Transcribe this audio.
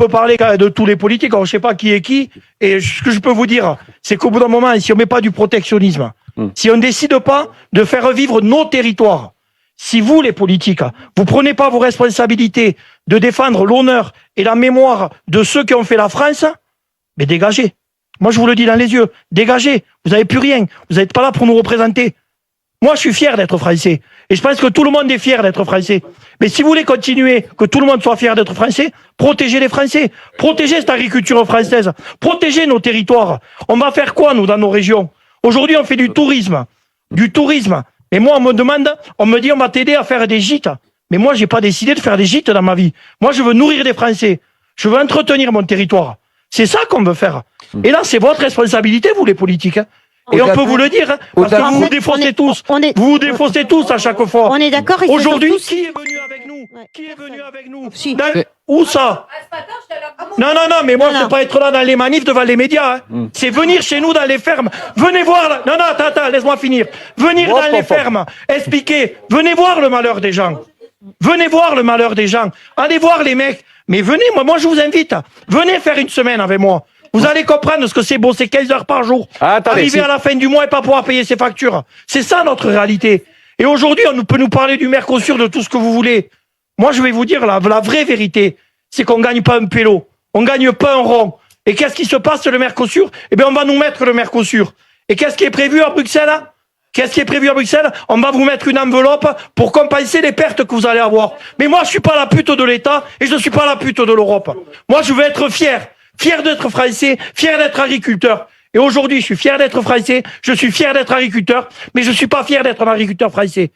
peut parler de tous les politiques, alors je sais pas qui est qui, et ce que je peux vous dire, c'est qu'au bout d'un moment, si on met pas du protectionnisme, si on décide pas de faire vivre nos territoires, si vous, les politiques, vous prenez pas vos responsabilités de défendre l'honneur et la mémoire de ceux qui ont fait la France, mais dégagez. Moi, je vous le dis dans les yeux, dégagez. Vous n'avez plus rien. Vous n'êtes pas là pour nous représenter. Moi, je suis fier d'être français. Et je pense que tout le monde est fier d'être français. Mais si vous voulez continuer, que tout le monde soit fier d'être français, protégez les Français. Protégez cette agriculture française. Protégez nos territoires. On va faire quoi, nous, dans nos régions? Aujourd'hui, on fait du tourisme. Du tourisme. Et moi, on me demande, on me dit, on va t'aider à faire des gîtes. Mais moi, j'ai pas décidé de faire des gîtes dans ma vie. Moi, je veux nourrir des Français. Je veux entretenir mon territoire. C'est ça qu'on veut faire. Et là, c'est votre responsabilité, vous, les politiques. Et on peut vous le dire, parce que vous vous défaussez tous. Vous vous défaussez tous à chaque fois. On est d'accord. Aujourd'hui, qui est venu avec nous? Qui est venu avec nous? Où ça? Non, mais moi, je ne peux pas être là dans les manifs devant les médias. C'est venir chez nous dans les fermes. Venez voir. Non, attends, laisse-moi finir. Venir dans les fermes, expliquer. Venez voir le malheur des gens. Venez voir le malheur des gens. Allez voir les mecs. Mais venez, moi je vous invite. Venez faire une semaine avec moi. Vous allez comprendre ce que c'est bosser 15 heures par jour. Arriver à la fin du mois et pas pouvoir payer ses factures. C'est ça notre réalité. Et aujourd'hui, on peut nous parler du Mercosur, de tout ce que vous voulez. Moi, je vais vous dire la vraie vérité. C'est qu'on gagne pas un pélo. On gagne pas un rond. Et qu'est-ce qui se passe le Mercosur? Eh bien, on va nous mettre le Mercosur. Et qu'est-ce qui est prévu à Bruxelles? On va vous mettre une enveloppe pour compenser les pertes que vous allez avoir. Mais moi, je suis pas la pute de l'État et je suis pas la pute de l'Europe. Moi, je veux être fier d'être français, fier d'être agriculteur. Et aujourd'hui, je suis fier d'être français, je suis fier d'être agriculteur, mais je suis pas fier d'être un agriculteur français.